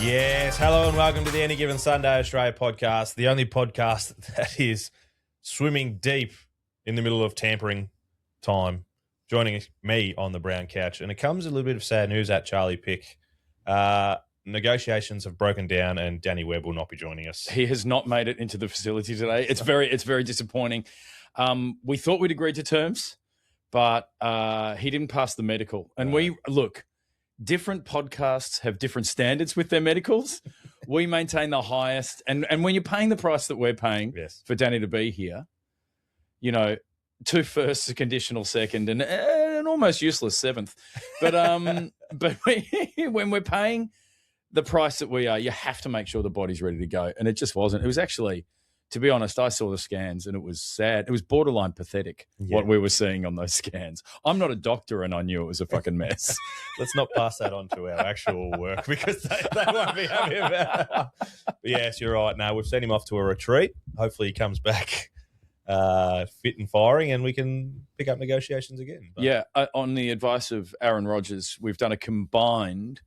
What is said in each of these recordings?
Yes, hello and welcome to the Any Given Sunday Australia podcast, the only podcast that is swimming deep in the middle of tampering time. Joining me on the brown couch, and it comes a little bit of sad news at Charlie Pick. Negotiations have broken down, and Danny Webb will not be joining us. He has not made it into the facility today. It's very disappointing. We thought we'd agreed to terms, but he didn't pass the medical. And different podcasts have different standards with their medicals. We maintain the highest. And when you're paying the price that we're paying for Danny to be here, you know, 2 firsts, a conditional second, and an almost useless 7th. But when we're paying the price that we are, you have to make sure the body's ready to go. And it just wasn't. It was actually, to be honest, I saw the scans and it was sad. It was borderline pathetic what we were seeing on those scans. I'm not a doctor and I knew it was a fucking mess. Let's not pass that on to our actual work because they won't be happy about it. But yes, you're right. No, we've sent him off to a retreat. Hopefully he comes back fit and firing and we can pick up negotiations again. But on the advice of Aaron Rodgers, we've done a combined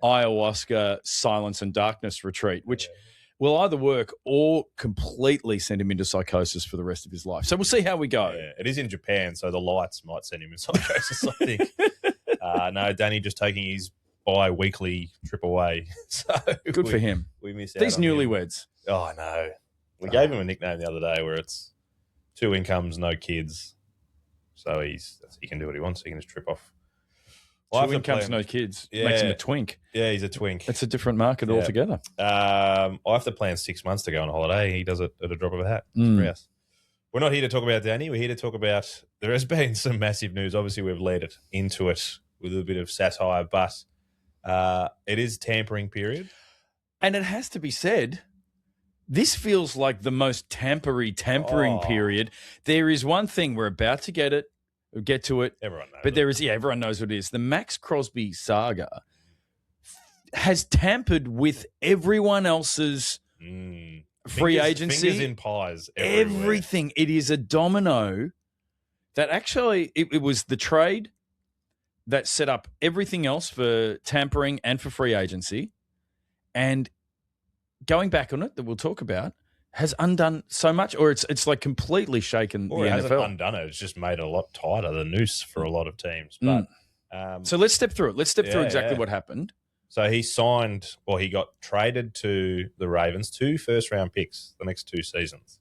ayahuasca silence and darkness retreat, which will either work or completely send him into psychosis for the rest of his life. So we'll see how we go. Yeah, it is in Japan, so the lights might send him into psychosis, I think. No, Danny just taking his bi-weekly trip away. So good for him. We miss out these on newlyweds. Him. Oh, no. We gave him a nickname the other day where it's 2 incomes, no kids. So he can do what he wants. He can just trip off. 2 incomes, no kids. Yeah. Makes him a twink. Yeah, he's a twink. It's a different market altogether. I have to plan 6 months to go on holiday. He does it at a drop of a hat. We're not here to talk about Danny. We're here to talk about, there has been some massive news. Obviously, we've led it into it with a bit of satire, but it is tampering period. And it has to be said, this feels like the most tampering period. There is one thing, we're about to get to it. Everyone knows. But everyone knows what it is. The Maxx Crosby saga has tampered with everyone else's free agency. Fingers in pies everywhere. Everything. It is a domino that actually, it was the trade that set up everything else for tampering and for free agency. And going back on it, that we'll talk about, has undone so much, or it's like completely shaken the NFL. It hasn't undone it. It's just made it a lot tighter, the noose for a lot of teams. But so let's step through it. Let's step through exactly what happened. So he got traded to the Ravens 2 first-round picks the next 2 seasons.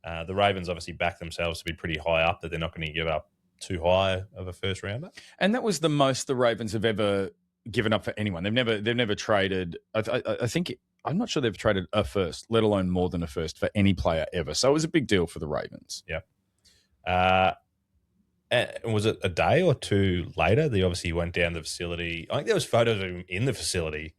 The Ravens obviously back themselves to be pretty high up, that they're not going to give up too high of a first-rounder. And that was the most the Ravens have ever given up for anyone. They've never traded. I think I'm not sure they've traded a first, let alone more than a first for any player ever. So it was a big deal for the Ravens. Yeah. And was it a day or 2 later? They obviously went down the facility. I think there was photos of him in the facility.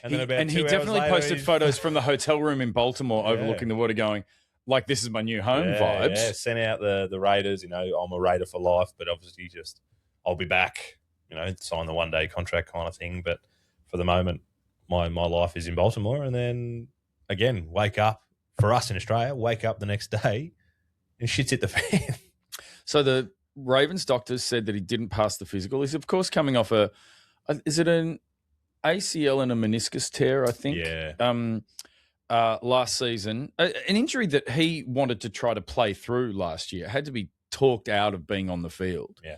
And then he definitely posted photos from the hotel room in Baltimore overlooking the water going, like, this is my new home vibes. Yeah, sent out the Raiders, I'm a Raider for life, but obviously just, I'll be back, sign the 1-day contract kind of thing. But for the moment, my life is in Baltimore. And then, again, wake up, for us in Australia, wake up the next day and shit's hit the fan. So the Ravens doctors said that he didn't pass the physical. He's, of course, coming off is it an ACL and a meniscus tear, I think? Yeah. Last season. An injury that he wanted to try to play through last year. Had to be talked out of being on the field. Yeah.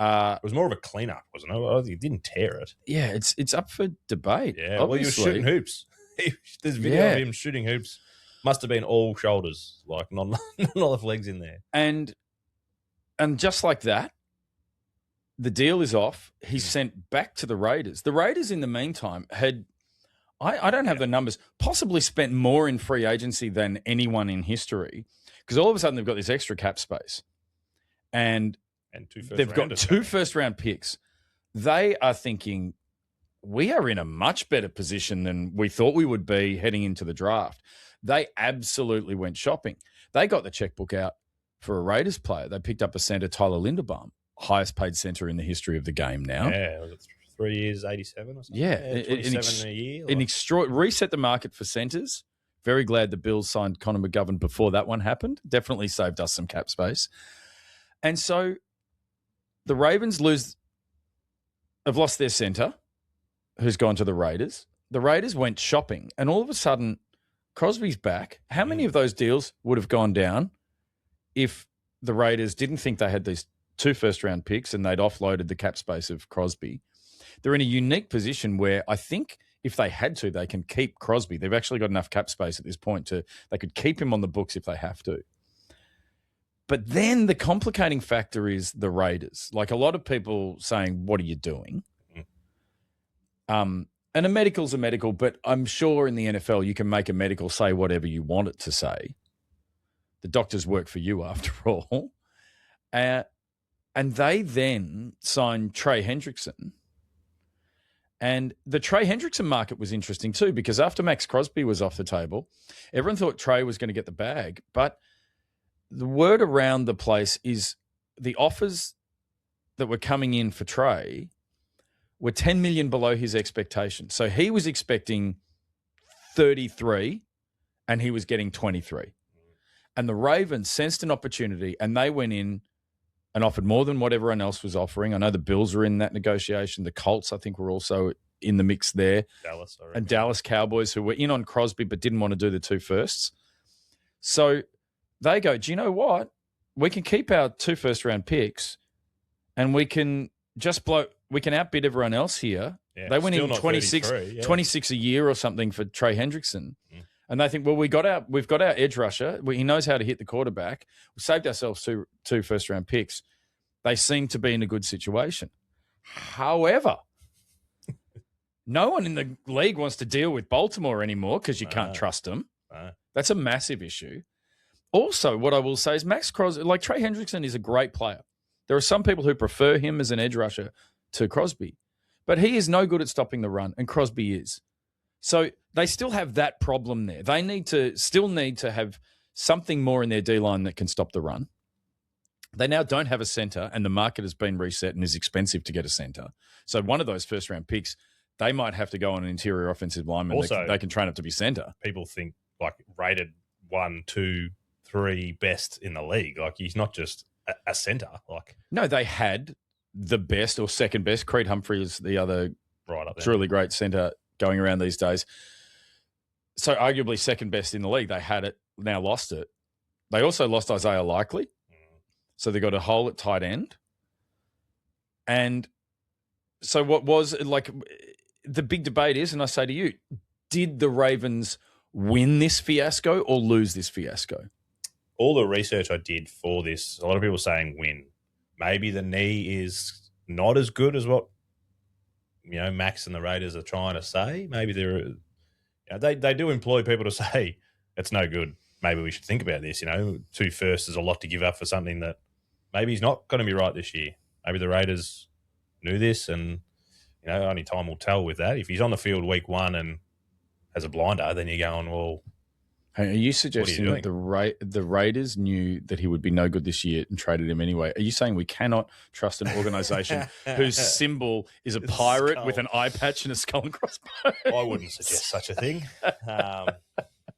It was more of a cleanup, wasn't it? He didn't tear it. Yeah, it's up for debate. Yeah, well, he was shooting hoops. There's video of him shooting hoops. Must have been all shoulders, like not a lot of legs in there. And just like that, the deal is off. He's sent back to the Raiders. The Raiders, in the meantime, had, I don't have the numbers, possibly spent more in free agency than anyone in history, because all of a sudden they've got this extra cap space. And they've got 2 first-round picks. They are thinking, we are in a much better position than we thought we would be heading into the draft. They absolutely went shopping. They got the checkbook out for a Raiders player. They picked up a centre, Tyler Linderbaum, highest paid centre in the history of the game now. Yeah, was it 3 years, 87 or something? Yeah, 27 a year. Reset the market for centres. Very glad the Bills signed Connor McGovern before that one happened. Definitely saved us some cap space. And so the Ravens have lost their centre, who's gone to the Raiders. the Raiders went shopping, and all of a sudden, Crosby's back. How many of those deals would have gone down if the Raiders didn't think they had these 2 first-round picks and they'd offloaded the cap space of Crosby? They're in a unique position where I think if they had to, they can keep Crosby. They've actually got enough cap space at this point they could keep him on the books if they have to. But then the complicating factor is the Raiders. Like a lot of people saying, what are you doing? And a medical's a medical, but I'm sure in the NFL you can make a medical say whatever you want it to say. The doctors work for you after all. And they then signed Trey Hendrickson. And the Trey Hendrickson market was interesting too, because after Maxx Crosby was off the table, everyone thought Trey was going to get the bag. But the word around the place is the offers that were coming in for Trey were 10 million below his expectation. So he was expecting 33 and he was getting 23. And the Ravens sensed an opportunity and they went in and offered more than what everyone else was offering. I know the Bills were in that negotiation. The Colts, I think, were also in the mix there. Dallas, and Dallas Cowboys, who were in on Crosby but didn't want to do the 2 firsts. So they go, do you know what? We can keep our 2 first-round picks and we can outbid everyone else here. Yeah, they went in 26 a year or something for Trey Hendrickson. And they think, well, we've got our edge rusher. He knows how to hit the quarterback. We saved ourselves two first-round picks. They seem to be in a good situation. However, no one in the league wants to deal with Baltimore anymore because you can't trust them. That's a massive issue. Also, what I will say is Maxx Crosby, like Trey Hendrickson is a great player. There are some people who prefer him as an edge rusher to Crosby, but he is no good at stopping the run, and Crosby is. So they still have that problem there. They still need to have something more in their D-line that can stop the run. They now don't have a center, and the market has been reset and is expensive to get a center. So one of those first-round picks, they might have to go on an interior offensive lineman. Also, they can train up to be center. People think, like, rated 1, 2, 3 best in the league. Like, he's not just a center. Like, no, they had the best or second best. Creed Humphrey is the other right up there. Truly great center going around these days. So arguably second best in the league. They had it, now lost it. They also lost Isaiah Likely. So they got a hole at tight end. And so what was like the big debate is, and I say to you, did the Ravens win this fiasco or lose this fiasco? All the research I did for this, a lot of people saying win. Maybe the knee is not as good as what, Max and the Raiders are trying to say. Maybe they do employ people to say it's no good. Maybe we should think about this. 2 firsts is a lot to give up for something that maybe he's not going to be right this year. Maybe the Raiders knew this, and only time will tell with that. If he's on the field week 1 and has a blinder, then you're going, well. Hey, are you suggesting that the Raiders knew that he would be no good this year and traded him anyway? Are you saying we cannot trust an organization whose symbol is a pirate with an eye patch and a skull and crossbones? I wouldn't suggest such a thing.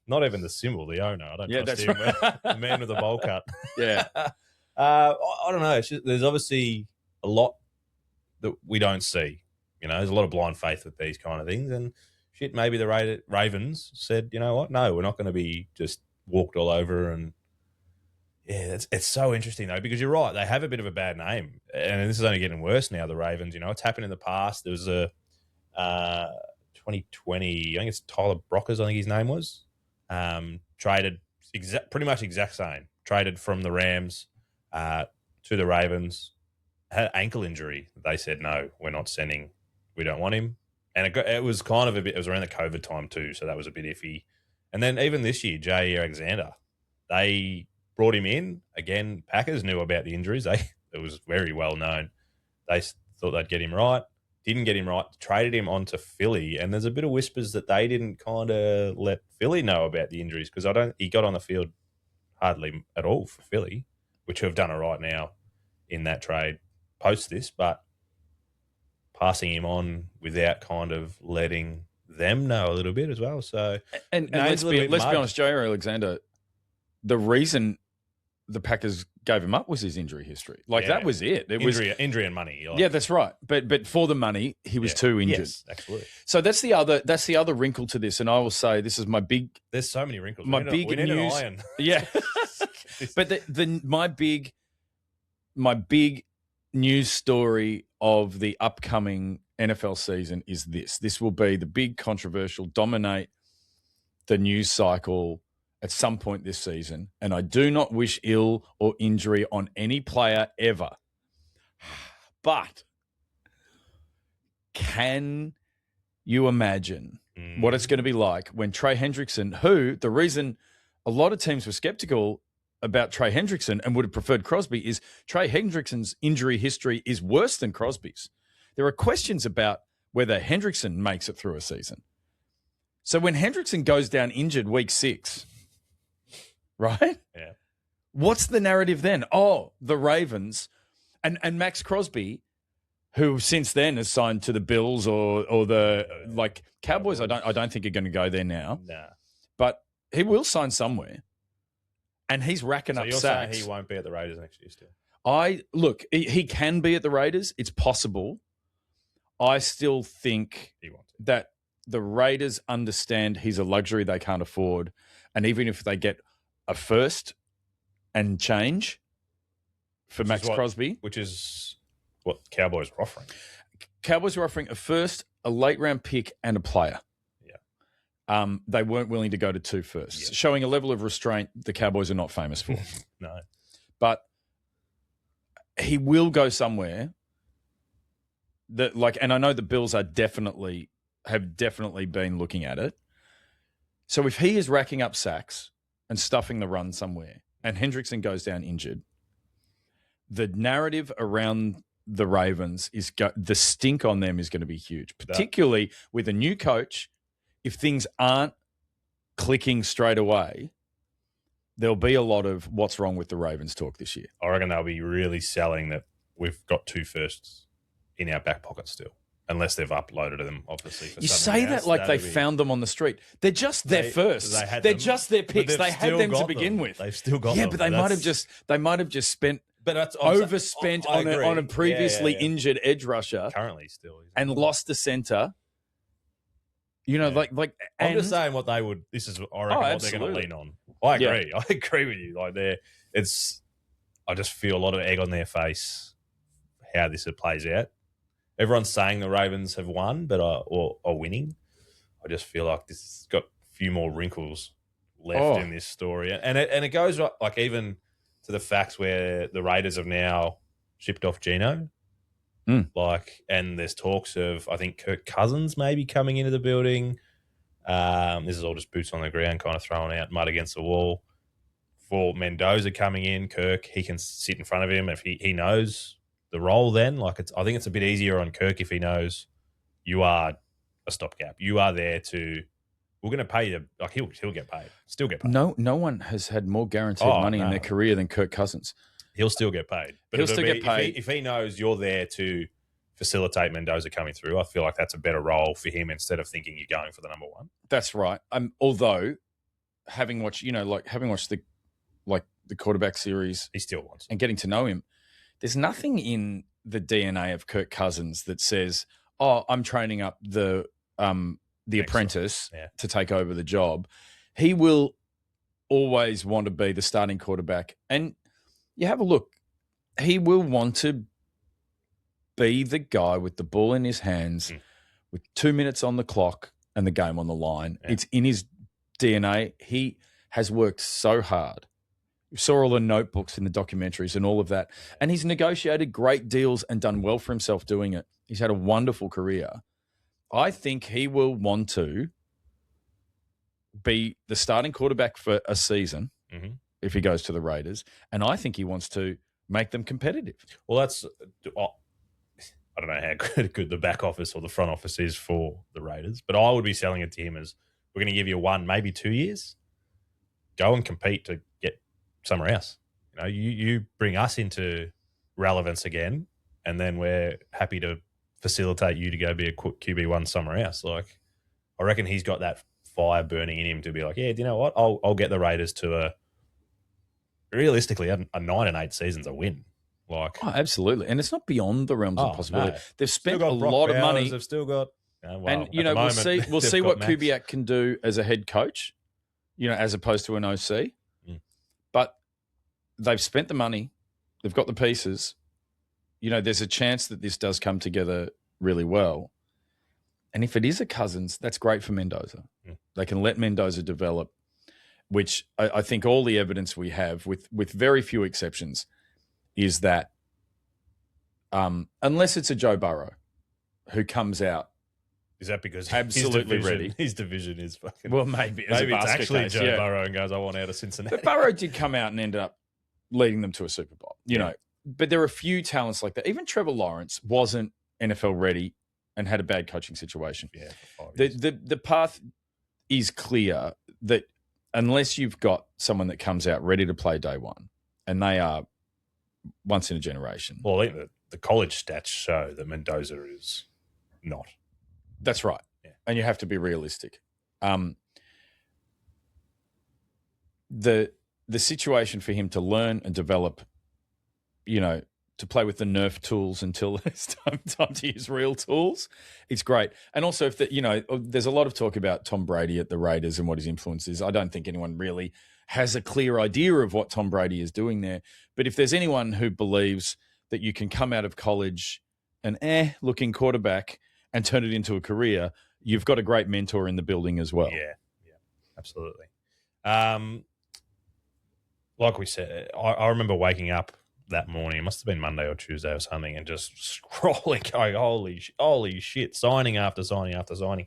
Not even the symbol, the owner. I don't trust him. Right. The man with the bowl cut. Yeah. I don't know. There's obviously a lot that we don't see. There's a lot of blind faith with these kind of things. And shit, maybe the Ravens said, you know what? No, we're not going to be just walked all over. And yeah, it's so interesting though, because you're right. They have a bit of a bad name, and this is only getting worse now. The Ravens, it's happened in the past. There was a 2020, I think it's Tyler Brockers, I think his name was, traded pretty much exact same. Traded from the Rams to the Ravens, had an ankle injury. They said, no, we're not sending. We don't want him. And it was kind of it was around the COVID time too, so that was a bit iffy. And then even this year, J. Alexander, they brought him in. Again, Packers knew about the injuries. It was very well known. They thought they'd get him right. Didn't get him right. Traded him on to Philly. And there's a bit of whispers that they didn't kind of let Philly know about the injuries, because he got on the field hardly at all for Philly, which have done it right now in that trade post this, but passing him on without kind of letting them know a little bit as well. So, and let's be honest, J.R. Alexander, the reason the Packers gave him up was his injury history. Like, that was it. Injury and money. Yeah, that's right. But for the money, he was too injured. Yes, absolutely. So that's the other wrinkle to this. And I will say this is my big. There's so many wrinkles. We need an iron. Yeah. But my big news story of the upcoming NFL season is this. This will be the big controversial, dominate the news cycle at some point this season. And I do not wish ill or injury on any player ever. But can you imagine what it's going to be like when Trey Hendrickson, who the reason a lot of teams were skeptical about Trey Hendrickson and would have preferred Crosby is Trey Hendrickson's injury history is worse than Crosby's. There are questions about whether Hendrickson makes it through a season. So when Hendrickson goes down injured week 6, right? Yeah. What's the narrative then? Oh, the Ravens and Maxx Crosby, who since then has signed to the Bills or the like Cowboys. I don't think are going to go there now. Nah. But he will sign somewhere. And he's racking up sacks. Saying he won't be at the Raiders next year still? He can be at the Raiders. It's possible. I still think that the Raiders understand he's a luxury they can't afford. And even if they get a first and change for Maxx Crosby. Which is what Cowboys are offering. Cowboys are offering a first, a late round pick, and a player. They weren't willing to go to 2 firsts, showing a level of restraint the Cowboys are not famous for. No. But he will go somewhere and I know the Bills have definitely been looking at it. So if he is racking up sacks and stuffing the run somewhere and Hendrickson goes down injured, the narrative around the Ravens the stink on them is going to be huge, particularly with a new coach. If things aren't clicking straight away, there'll be a lot of what's wrong with the Ravens talk this year. I reckon they'll be really selling that we've got 2 firsts in our back pocket still, unless they've uploaded them, obviously. For you say that like they found them on the street. They're just their firsts. They're just their picks. They had them to begin with. They've still got them. Yeah, but they might have just spent overspent on a previously injured edge rusher. Currently still. And lost the center. You know, I'm just saying what they would. This is, I reckon, what they're going to lean on. I agree. Yeah. I agree with you. I just feel a lot of egg on their face how this plays out. Everyone's saying the Ravens have won, but are winning. I just feel like this has got a few more wrinkles left in this story, and it goes like even to the facts where the Raiders have now shipped off Geno. And there's talks of, I think, Kirk Cousins maybe coming into the building. This is all just boots on the ground, kind of throwing out mud against the wall. For Mendoza coming in, Kirk, he can sit in front of him if he knows the role then. I think it's a bit easier on Kirk if he knows you are a stopgap. You are there we're going to pay you. Like he'll get paid, still get paid. No one has had more guaranteed money in their career than Kirk Cousins. He'll still get paid. But he'll still get paid. If he knows you're there to facilitate Mendoza coming through, I feel like that's a better role for him instead of thinking you're going for the number 1. That's right. Although, having watched the quarterback series, he still wants it. And getting to know him, there's nothing in the DNA of Kirk Cousins that says, "Oh, I'm training up the apprentice to take over the job." He will always want to be the starting quarterback, and you have a look. He will want to be the guy with the ball in his hands with 2 minutes on the clock and the game on the line. Yeah. It's in his DNA. He has worked so hard. You saw all the notebooks in the documentaries and all of that. And he's negotiated great deals and done well for himself doing it. He's had a wonderful career. I think he will want to be the starting quarterback for a season if he goes to the Raiders. And I think he wants to make them competitive. Well, I don't know how good the back office or the front office is for the Raiders, but I would be selling it to him as, we're going to give you 1, maybe 2 years. Go and compete to get somewhere else. You bring us into relevance again, and then we're happy to facilitate you to go be a QB1 somewhere else. Like, I reckon he's got that fire burning in him to be like, yeah, do you know what? I'll get the Raiders to realistically, a 9-8 season's a win. Like, Oh, absolutely. And it's not beyond the realms of possibility. no. They've Still spent a got Brock lot of Bowers, money. They've still got, And, you know, we'll see what Kubiak can do as a head coach, you know, as opposed to an OC. Mm. But they've spent the money. They've got the pieces. You know, there's a chance that this does come together really well. And if it is a Cousins, that's great for Mendoza. Mm. They can let Mendoza develop, which I think all the evidence we have, with very few exceptions, is that unless it's a Joe Burrow who comes out, is that because absolutely ready? His division is fucking. Well, maybe it's actually case, Joe Burrow and goes, I want out of Cincinnati. But Burrow did come out and ended up leading them to a Super Bowl, you know. But there are a few talents like that. Even Trevor Lawrence wasn't NFL ready and had a bad coaching situation. Yeah, for 5 years. The path is clear that unless you've got someone that comes out ready to play day one, and they are once in a generation. Well, I think the college stats show that Mendoza is not. That's right. Yeah. And you have to be realistic. The situation for him to learn and develop, you know, to play with the Nerf tools until it's time to use real tools, it's great. And also, if you know, there's a lot of talk about Tom Brady at the Raiders and what his influence is. I don't think anyone really has a clear idea of what Tom Brady is doing there. But if there's anyone who believes that you can come out of college an looking quarterback and turn it into a career, you've got a great mentor in the building as well. Yeah, absolutely. Like we said, I remember waking up that morning, it must have been Monday or Tuesday or something, and just scrolling, going, holy shit, signing after signing after signing.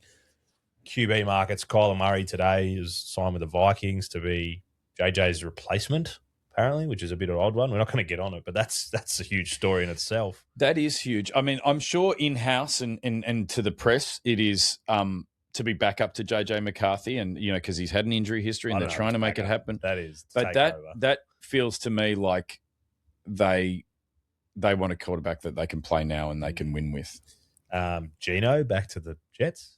QB markets, Kyler Murray today is signed with the Vikings to be JJ's replacement, apparently, which is a bit of an odd one. We're not going to get on it, but that's a huge story in itself. That is huge. I mean, I'm sure in-house and to the press, it is to be back up to JJ McCarthy, and, you know, because he's had an injury history and they're trying to make it happen. That is. But that feels to me like they want a quarterback that they can play now and they can win with. Geno back to the Jets.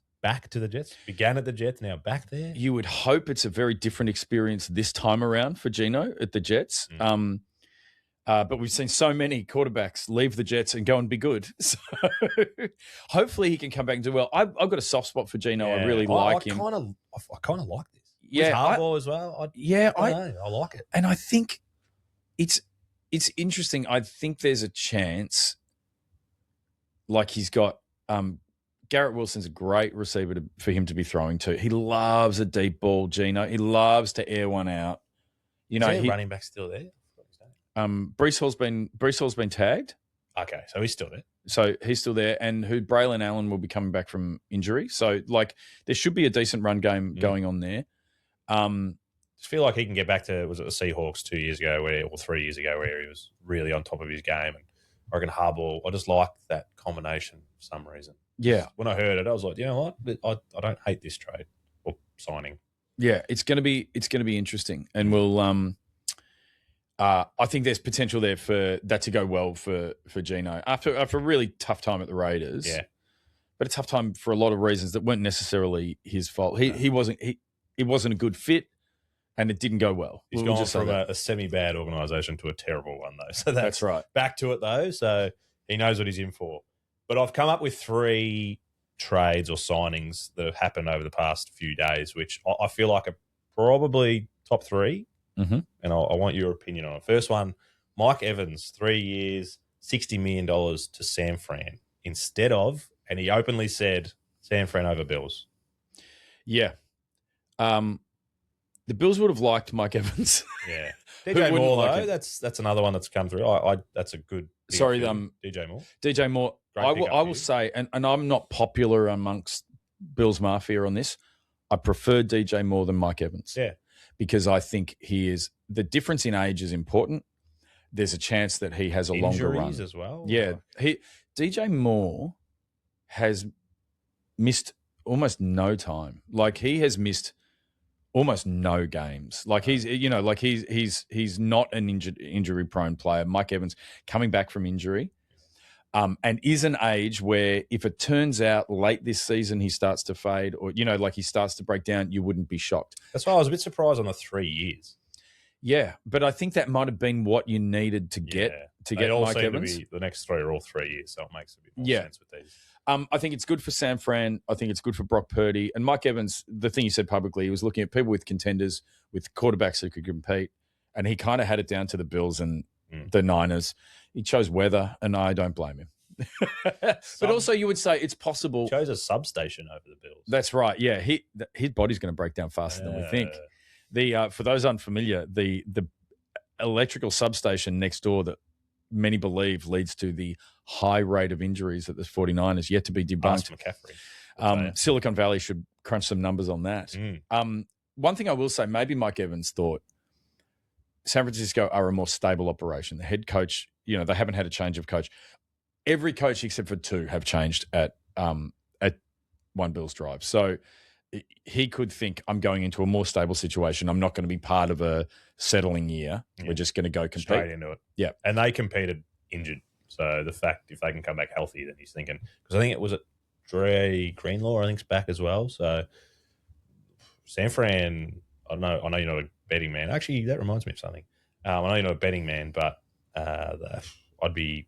Began at the Jets, now back there. You would hope it's a very different experience this time around for Geno at the Jets. But we've seen so many quarterbacks leave the Jets and go and be good. So hopefully he can come back and do well. I've got a soft spot for Geno. I really like him. I kind of like this. Yeah, with Harbaugh as well. I like it. And I think it's interesting. I think there's a chance, like he's got Garrett Wilson's a great receiver for him to be throwing to. He loves a deep ball, Geno. He loves to air one out. You know, running back still there. Brees Hall's been tagged. Okay, so he's still there. So he's still there, and Braylon Allen will be coming back from injury. So, like, there should be a decent run game going on there. Just feel like he can get back to, was it the Seahawks 2 years ago or 3 years ago, where he was really on top of his game. And I reckon Harbaugh, I just like that combination for some reason. Yeah. When I heard it, I was like, you know what? I don't hate this trade or signing. Yeah, it's going to be interesting, and we'll I think there's potential there for that to go well for Geno after a really tough time at the Raiders. Yeah, but a tough time for a lot of reasons that weren't necessarily his fault. He wasn't a good fit, and it didn't go well. He's gone from a semi-bad organisation to a terrible one, though. So that's right. Back to it, though, so he knows what he's in for. But I've come up with 3 trades or signings that have happened over the past few days, which I feel like are probably top 3. Mm-hmm. And I want your opinion on it. First one, Mike Evans, 3 years, $60 million to San Fran instead of, and he openly said, San Fran over Bills. Yeah. The Bills would have liked Mike Evans. Yeah. DJ Moore, though, that's another one that's come through. That's a good. Sorry, DJ Moore. DJ Moore. I will say, and I'm not popular amongst Bills Mafia on this, I prefer DJ Moore than Mike Evans. Yeah. Because I think he is, the difference in age is important. There's a chance that he has a longer run. Injuries as well. Yeah. DJ Moore has missed almost no time. Like, he has missed almost no games. Like, he's not an injury prone player. Mike Evans coming back from injury. And is an age where if it turns out late this season he starts to fade, or, you know, like he starts to break down, you wouldn't be shocked. That's why I was a bit surprised on the 3 years. Yeah, but I think that might have been what you needed to get They all Mike seem Evans. to be, the next three are all 3 years, so it makes a bit more Yeah. sense with these. I think it's good for Sam Fran. I think it's good for Brock Purdy. And Mike Evans, the thing he said publicly, he was looking at people with contenders, with quarterbacks who could compete, and he kind of had it down to the Bills and the Niners. He chose weather, and I don't blame him. But also, you would say it's possible. Chose a substation over the Bills. That's right. Yeah, his body's going to break down faster than we think. For those unfamiliar, the electrical substation next door that many believe leads to the high rate of injuries at the 49ers yet to be debunked. Ask McCaffrey. Silicon Valley should crunch some numbers on that. One thing I will say, maybe Mike Evans thought San Francisco are a more stable operation. The head coach, they haven't had a change of coach. Every coach except for 2 have changed at one Bills drive. So he could think, I'm going into a more stable situation. I'm not going to be part of a settling year. We're just going to go compete. Straight into it. Yeah. And they competed injured. So the fact, if they can come back healthy, then he's thinking, because I think it was Dre Greenlaw, I think's back as well. So San Fran, I know you're not a betting man. Actually, that reminds me of something. I know you're not a betting man, but I'd be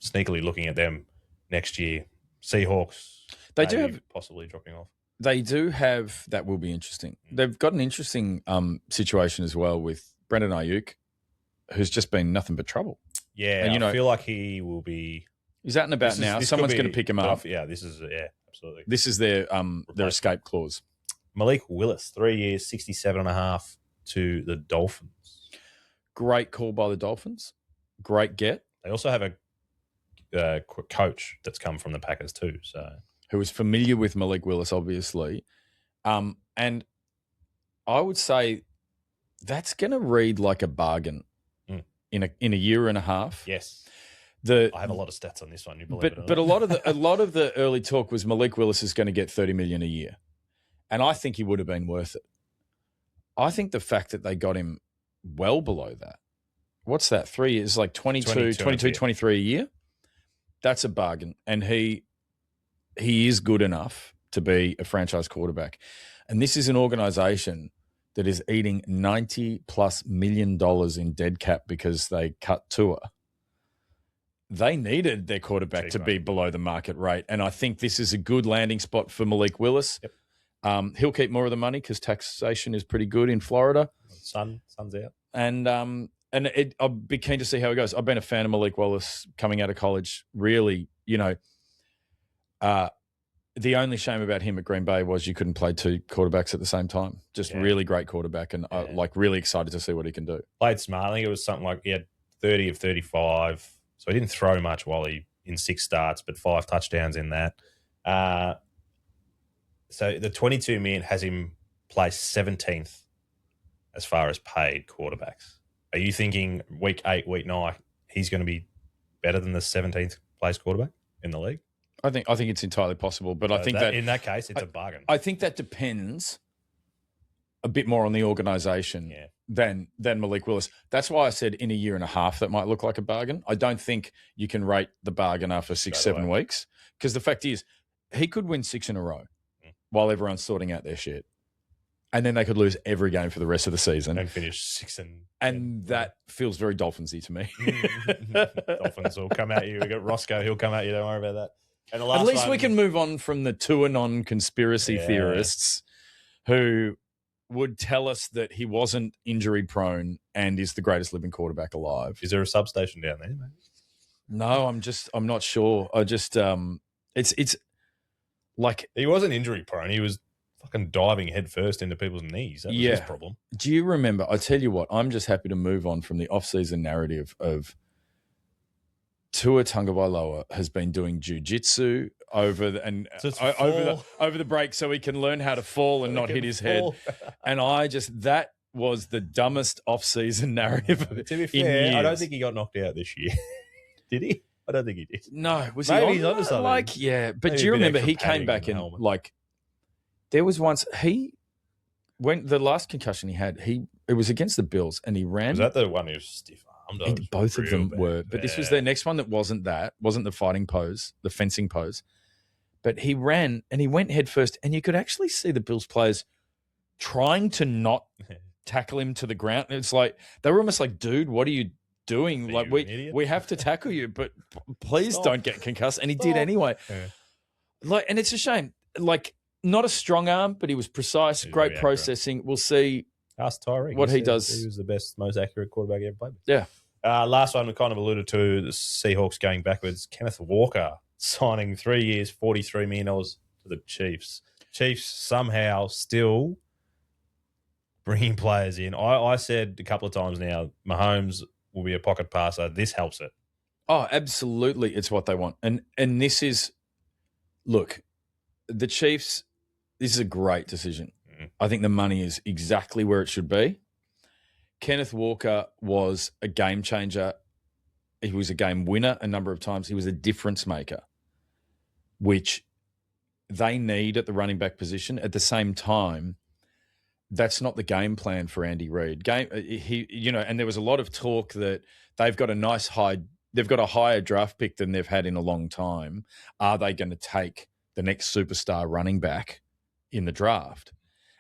sneakily looking at them next year. Seahawks, they do have possibly dropping off. They do have, that will be interesting. They've got an interesting situation as well with Brandon Ayuk, who's just been nothing but trouble. Yeah, and I feel like he will be. He's out and about now. Someone's going to pick him up. Yeah, absolutely. This is their escape clause. Malik Willis, 3 years, 67.5 to the Dolphins. Great call by the Dolphins. Great get. They also have a coach that's come from the Packers too, so who is familiar with Malik Willis, obviously. And I would say that's going to read like a bargain in a year and a half. Yes. I have a lot of stats on this one. You believe it or not. But a lot of the early talk was Malik Willis is going to get $30 million a year, and I think he would have been worth it. I think the fact that they got him well below that. What's that? 3 years, like 22, 23 a year. That's a bargain, and he is good enough to be a franchise quarterback. And this is an organization that is eating $90+ million in dead cap because they cut Tua. They needed their quarterback to be below the market rate. And I think this is a good landing spot for Malik Willis. Yep. He'll keep more of the money because taxation is pretty good in Florida. Sun's out. And I'll be keen to see how it goes. I've been a fan of Malik Willis coming out of college. Really, the only shame about him at Green Bay was you couldn't play 2 quarterbacks at the same time. Just really great quarterback, and really excited to see what he can do. Played smart. I think it was something like he had 30 of 35, so he didn't throw much while in 6 starts, but 5 touchdowns in that. So the 22 million has him placed 17th as far as paid quarterbacks. Are you thinking week 8, week 9, he's going to be better than the 17th place quarterback in the league? I think it's entirely possible, but I think that in that case, it's a bargain. I think that depends a bit more on the organization than Malik Willis. That's why I said in a year and a half that might look like a bargain. I don't think you can rate the bargain after 6-7 weeks, because the fact is he could win 6 in a row while everyone's sorting out their shit. And then they could lose every game for the rest of the season. And finish 6 and that feels very Dolphins-y to me. Dolphins will come at you. We got Roscoe, he'll come at you. Don't worry about that. And at least we can move on from the two-anon conspiracy theorists who would tell us that he wasn't injury-prone and is the greatest living quarterback alive. Is there a substation down there, mate? No, I'm not sure. It's like he wasn't injury-prone. He was fucking diving headfirst into people's knees. That was his problem. Do you remember? I tell you what, I'm just happy to move on from the off-season narrative of Tua Tagovailoa has been doing jiu-jitsu over the break so he can learn how to fall and not hit his head. And that was the dumbest off-season narrative to be fair, I don't think he got knocked out this year. Did he? I don't think he did. No. Was Maybe he he's onto something. But do you remember he came back and there was once when the last concussion he had, it was against the Bills and he ran. Was that the one who was stiff? Both of them were, but this was their next one that wasn't the fighting pose, the fencing pose. But he ran and he went head first, and you could actually see the Bills players trying to not tackle him to the ground. And it's like they were almost like, dude, what are you doing? Are Like you an idiot? we have to tackle you, but please Stop. don't get concussed. And he did anyway. Yeah. Like, and it's a shame. Like, not a strong arm, but he was precise, He was great very accurate. processing. We'll see. Ask Tyreek. What he said does. He was the best, most accurate quarterback he ever played with. Yeah. Last one we kind of alluded to, the Seahawks going backwards. Kenneth Walker signing 3 years, $43 million to the Chiefs. Chiefs somehow still bringing players in. I said a couple of times now, Mahomes will be a pocket passer. This helps it. Oh, absolutely. It's what they want. And this is, look, the Chiefs, this is a great decision. I think the money is exactly where it should be. Kenneth Walker was a game changer. He was a game winner a number of times. He was a difference maker, which they need at the running back position. At the same time, that's not the game plan for Andy Reid. And there was a lot of talk that they've got a higher draft pick than they've had in a long time. Are they going to take the next superstar running back in the draft?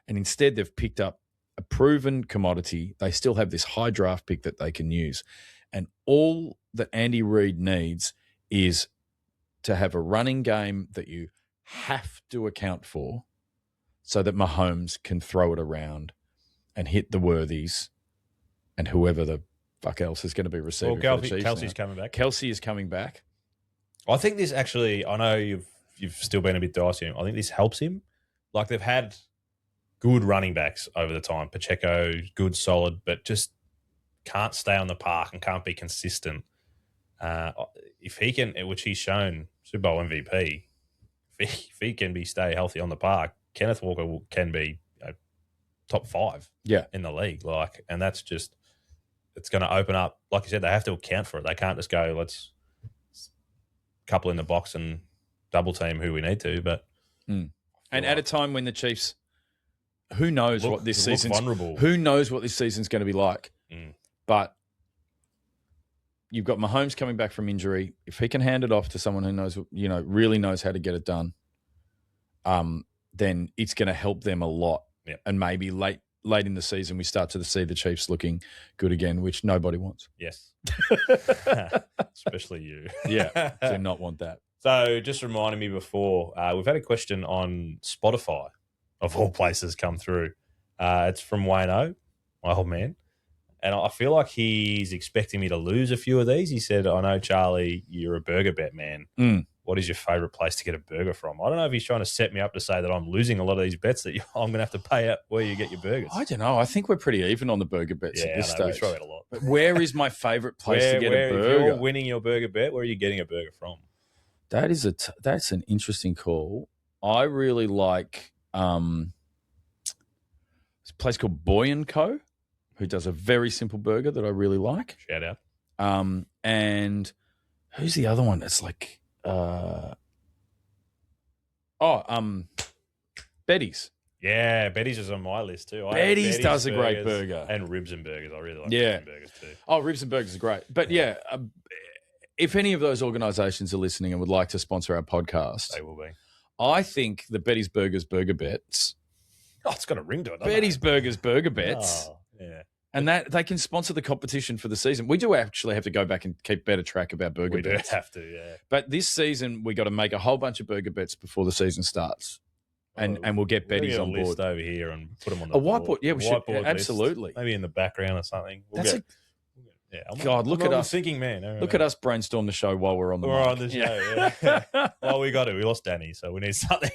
And instead, they've picked up a proven commodity. They still have this high draft pick that they can use. And all that Andy Reid needs is to have a running game that you have to account for so that Mahomes can throw it around and hit the worthies and whoever the fuck else is going to be receiving for the Chiefs. Kelsey's coming back. Kelsey is coming back. I think this actually, I know you've still been a bit dicey. I think this helps him. Like, they've had good running backs over the time. Pacheco, good, solid, but just can't stay on the park and can't be consistent. If he can, which he's shown, Super Bowl MVP, if he can stay healthy on the park, Kenneth Walker can be top 5 in the league. Like, and that's just, it's going to open up. Like you said, they have to account for it. They can't just go, let's couple in the box and double team who we need to. But and at a time when the Chiefs, who knows what this season's vulnerable. Who knows what this season's going to be like? But you've got Mahomes coming back from injury. If he can hand it off to someone who knows, really knows how to get it done, then it's going to help them a lot. Yeah. And maybe late in the season, we start to see the Chiefs looking good again, which nobody wants. Yes. Especially you. Yeah. Do not want that. So just reminding me before, we've had a question on Spotify, of all places, come through. It's from Wayno, my old man. And I feel like he's expecting me to lose a few of these. He said, I know, Charlie, you're a burger bet man. What is your favourite place to get a burger from? I don't know if he's trying to set me up to say that I'm losing a lot of these bets that I'm going to have to pay out where you get your burgers. I don't know. I think we're pretty even on the burger bets at this stage. We throw out a lot. But where is my favourite place to get a burger? If you're winning your burger bet, where are you getting a burger from? That's an interesting call. I really like it's a place called Boy & Co., who does a very simple burger that I really like. Shout out. And who's the other one that's like Betty's. Yeah, Betty's is on my list too. Betty's does a great burger. And ribs and burgers. I really like Yeah. ribs and burgers too. Oh, ribs and burgers is great. But if any of those organisations are listening and would like to sponsor our podcast, They will be. I think the Betty's Burgers Burger Bets. Oh, it's got a ring to it. doesn't Betty's it? Burgers Burger Bets. Oh, yeah. And that they can sponsor the competition for the season. We do actually have to go back and keep better track of our burger We do bets. have to, yeah. But this season, we got to make a whole bunch of burger bets before the season starts. And we'll get We're gonna Betty's get a on list board. over here and put them on the A board. whiteboard. Yeah, we should. Whiteboard list. Absolutely. Maybe in the background or something. Look at us. Thinking man. Look at us brainstorm the show while we're on the We're mic. on the show, yeah. Well, we got it. We lost Danny, so we need something.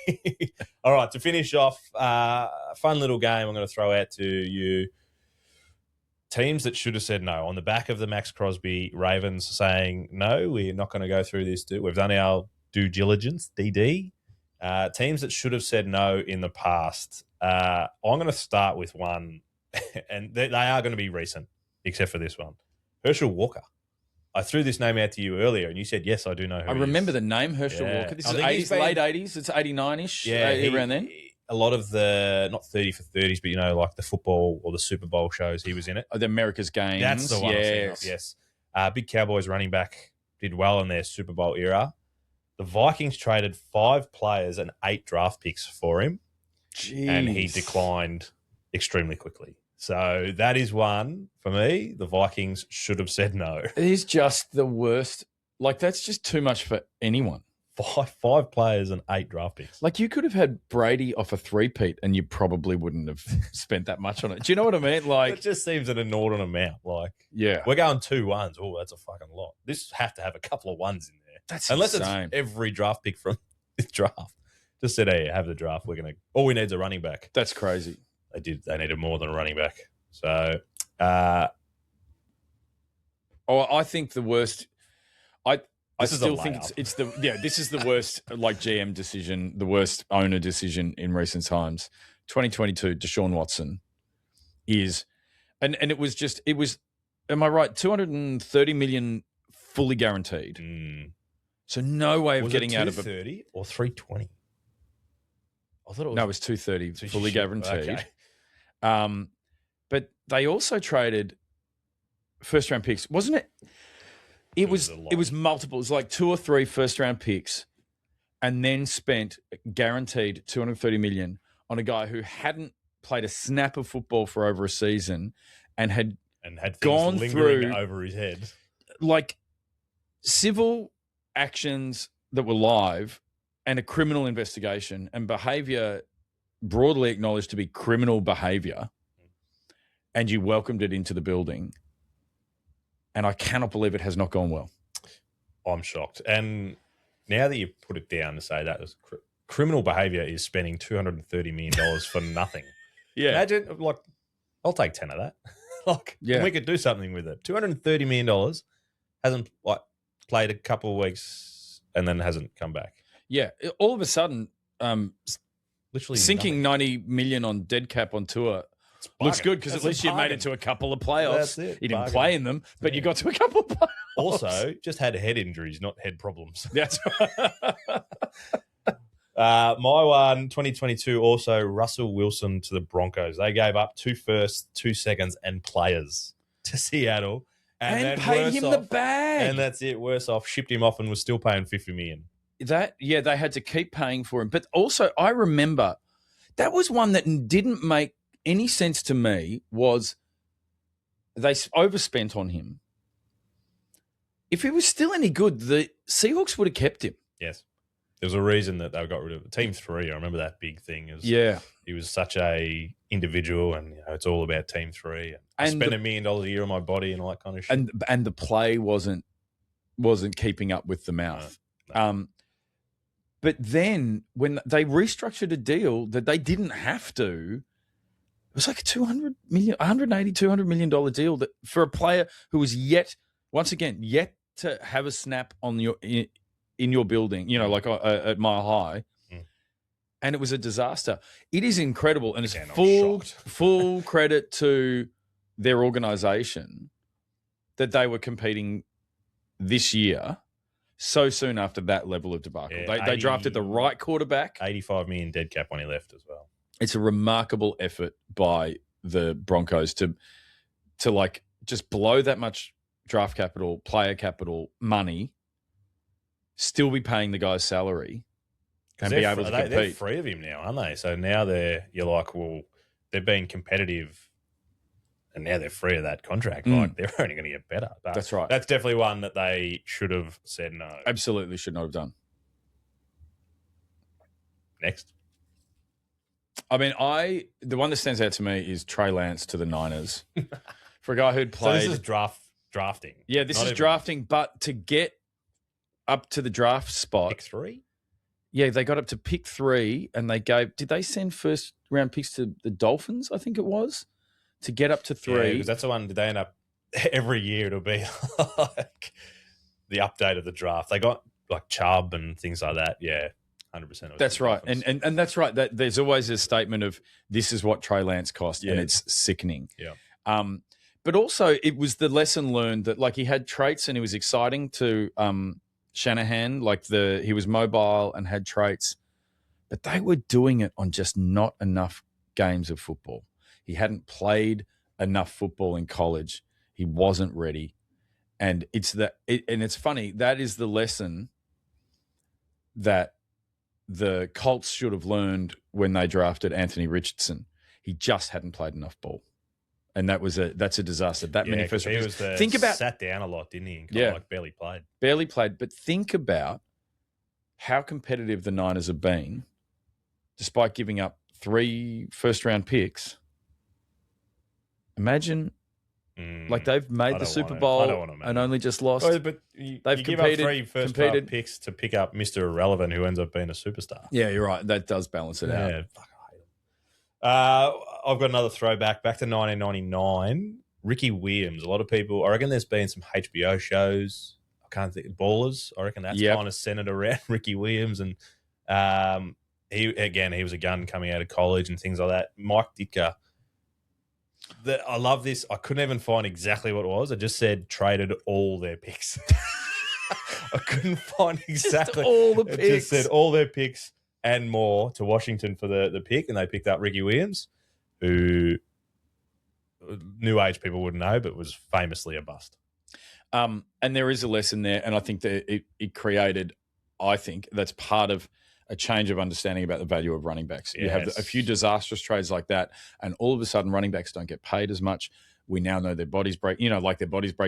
All right, to finish off, a fun little game I'm going to throw out to you. Teams that should have said no. On the back of the Maxx Crosby Ravens saying, no, we're not going to go through this. We've done our due diligence, DD. Teams that should have said no in the past. I'm going to start with one, and they are going to be recent, except for this one. Herschel Walker. I threw this name out to you earlier, and you said, yes, I do know who I he remember is. the name Herschel Yeah. Walker. This I is think he's 80s, been- late 80s. It's 89-ish, around then. A lot of the, not 30 for 30s, but, like the football or the Super Bowl shows, he was in it. Oh, the America's Games. That's the one I'm thinking of, yes. Big Cowboys running back, did well in their Super Bowl era. The Vikings traded 5 players and 8 draft picks for him, Jeez. and he declined extremely quickly. So that is one for me. The Vikings should have said no. It is just the worst. Like, that's just too much for anyone. Five players and 8 draft picks. Like, you could have had Brady off a three-peat and you probably wouldn't have spent that much on it. Do you know what I mean? Like, it just seems an inordinate amount. Like, yeah, we're going 2 ones. Oh, that's a fucking lot. This have to have a couple of ones in there. That's unless insane. It's every draft pick from this draft. Just said, hey, have the draft. All we need is a running back. That's crazy. They needed more than a running back. So, I think the worst. I still think it's this is the worst like GM decision, the worst owner decision in recent times. 2022, Deshaun Watson is, and it was, am I right? 230 million fully guaranteed. So no way of getting out of it. 230 or 320? I thought it was 230 fully guaranteed. Okay. But they also traded first round picks, wasn't it? It was multiple. It was like 2 or 3 first round picks, and then spent guaranteed 230 million on a guy who hadn't played a snap of football for over a season, and had things gone lingering through over his head, like civil actions that were live, and a criminal investigation, and behavior broadly acknowledged to be criminal behavior, and you welcomed it into the building. And I cannot believe it has not gone well. I'm shocked. And now that you put it down to say that was criminal behavior is spending $230 million for nothing. Yeah. Imagine, like, I'll take 10 of that. We could do something with it. $230 million, hasn't played a couple of weeks and then hasn't come back. Yeah. All of a sudden, literally sinking nothing. 90 million on dead cap on tour looks good, because at least you made it to a couple of playoffs. That's it. You didn't play in them, but you got to a couple of playoffs. Also, just had head injuries, not head problems. That's right. My one, 2022, also Russell Wilson to the Broncos. They gave up 2 firsts, 2 seconds, and players to Seattle. And paid him the bag. And that's it. Worse off, shipped him off and was still paying $50 million. They had to keep paying for him. But also, I remember that was one that didn't make any sense to me. Was they overspent on him. If he was still any good, the Seahawks would have kept him. Yes. There was a reason that they got rid of it. Team 3, I remember that big thing. He was such a individual, and it's all about Team 3. I spend $1 million a year on my body and all that kind of shit. And the play wasn't keeping up with the mouth. No. But then when they restructured a deal that they didn't have to, it was like a $200 million deal that for a player who was yet to have a snap on in your building, like at Mile High, and it was a disaster. It is incredible, and it's full credit to their organization that they were competing this year so soon after that level of debacle. Yeah, they drafted the right quarterback. 85 million dead cap when he left as well. It's a remarkable effort by the Broncos to like just blow that much draft capital, player capital, money, still be paying the guy's salary, and be able to compete. They're free of him now, aren't they? So now you're like, well, they're being competitive, and now they're free of that contract. Like, they're only going to get better. But that's right. That's definitely one that they should have said no. Absolutely should not have done. Next. I mean, the one that stands out to me is Trey Lance to the Niners. For a guy who'd played... So this is drafting. Yeah, this is drafting, but to get up to the draft spot... Pick 3? Yeah, they got up to pick 3, and did they send first round picks to the Dolphins, I think it was, to get up to 3? Yeah, because that's the one, did they end up... Every year it'll be like the update of the draft. They got like Chubb and things like that. Yeah. 100%. That's right. And that's right. That there's always a statement of this is what Trey Lance cost, and it's sickening. Yeah. But also it was the lesson learned that like he had traits and he was exciting to Shanahan, like he was mobile and had traits, but they were doing it on just not enough games of football. He hadn't played enough football in college. He wasn't ready. And it's funny, that is the lesson that the Colts should have learned when they drafted Anthony Richardson. He just hadn't played enough ball. And that's a disaster. That many first round picks. Think about sat down a lot, didn't he? And kind of like barely played. But think about how competitive the Niners have been, despite giving up 3 first-round picks. Imagine, like they've made the Super Bowl and only just lost. Oh, but they've give up 3 first-round picks to pick up Mr. Irrelevant, who ends up being a superstar. Yeah, you're right. That does balance it out. Yeah, fuck, I hate him. I've got another throwback back to 1999. Ricky Williams. A lot of people, I reckon there's been some HBO shows. I can't think. Ballers. I reckon that's kind of centered around Ricky Williams. And he was a gun coming out of college and things like that. Mike Ditka. I love this. I couldn't even find exactly what it was. I just said traded all their picks. I couldn't find exactly. Just all the picks. It just said all their picks and more to Washington for the pick, and they picked up Ricky Williams, who new age people wouldn't know, but was famously a bust. And there is a lesson there, and I think that it created, I think that's part of a change of understanding about the value of running backs. Yes. You have a few disastrous trades like that, and all of a sudden running backs don't get paid as much. We now know their bodies break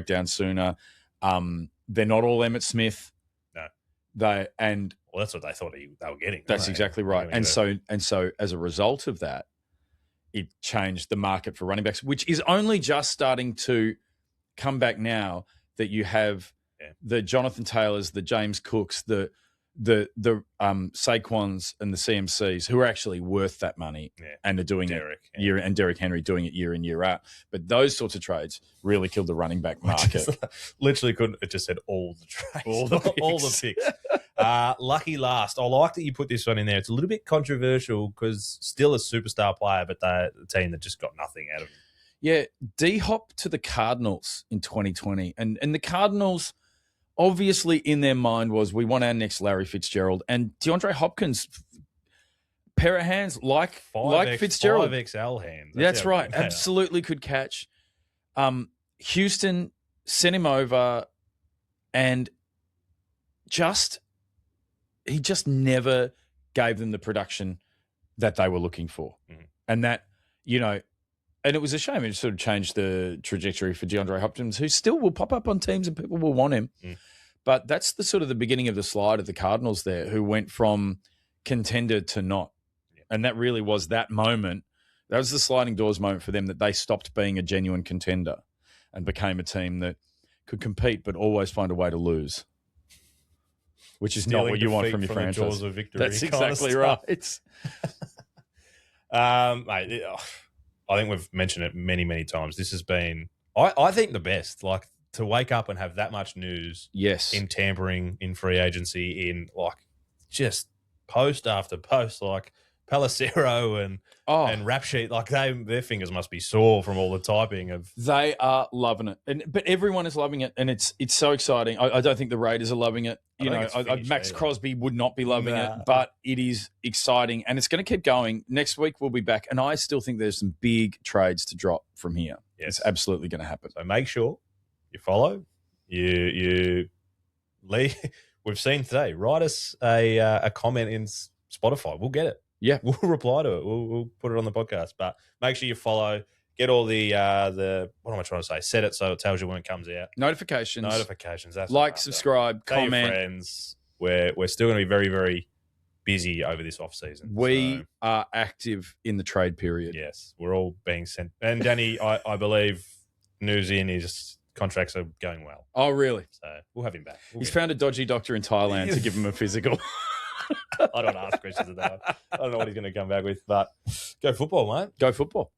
down sooner. They're not all Emmitt Smith. No. That's what they thought they were getting. That's exactly right. And so as a result of that, it changed the market for running backs, which is only just starting to come back now that you have the Jonathan Taylors, the James Cooks, the Saquons and the CMCs who are actually worth that money and are doing and Derrick Henry doing it year in, year out. But those sorts of trades really killed the running back market. Literally couldn't. It just said all the trades, all the picks. Lucky last. I like that you put this one in there. It's a little bit controversial because still a superstar player, but they're the team that just got nothing out of him. Yeah, D-Hop to the Cardinals in 2020. And the Cardinals, obviously in their mind was, we want our next Larry Fitzgerald. And DeAndre Hopkins, pair of hands like Fitzgerald. 5XL hands. That's right. Absolutely could catch. Houston sent him over and he just never gave them the production that they were looking for. Mm-hmm. And that, and it was a shame. It sort of changed the trajectory for DeAndre Hopkins, who still will pop up on teams and people will want him. Mm. But that's the sort of the beginning of the slide of the Cardinals there, who went from contender to not. Yeah. And that really was that moment. That was the sliding doors moment for them, that they stopped being a genuine contender and became a team that could compete but always find a way to lose, which is not what you want from your franchise. Jaws of victory. That's exactly right. Mate, I think we've mentioned it many, many times. This has been, I think, the best. Like, to wake up and have that much news in tampering, in free agency, in just post after post, like Pelissero and Rap Sheet, like their fingers must be sore from all the typing of. They are loving it, but everyone is loving it, and it's so exciting. I don't think the Raiders are loving it. Maxx Crosby would not be loving it, but it is exciting, and it's going to keep going. Next week we'll be back, and I still think there's some big trades to drop from here. Yes. It's absolutely going to happen. So make sure you follow. You leave. We've seen today. Write us a comment in Spotify. We'll get it. Yeah, we'll reply to it. We'll put it on the podcast. But make sure you follow. Get all the what am I trying to say? Set it so it tells you when it comes out. Notifications. That's subscribe, comment. Tell your friends. We're still going to be very, very busy over this off season. We are active in the trade period. Yes, we're all being sent. And Danny, I believe news in is contracts are going well. Oh, really? So we'll have him back. He's found a dodgy doctor in Thailand to give him a physical. I don't ask questions of that one. I don't know what he's going to come back with, but go football, mate. Go football.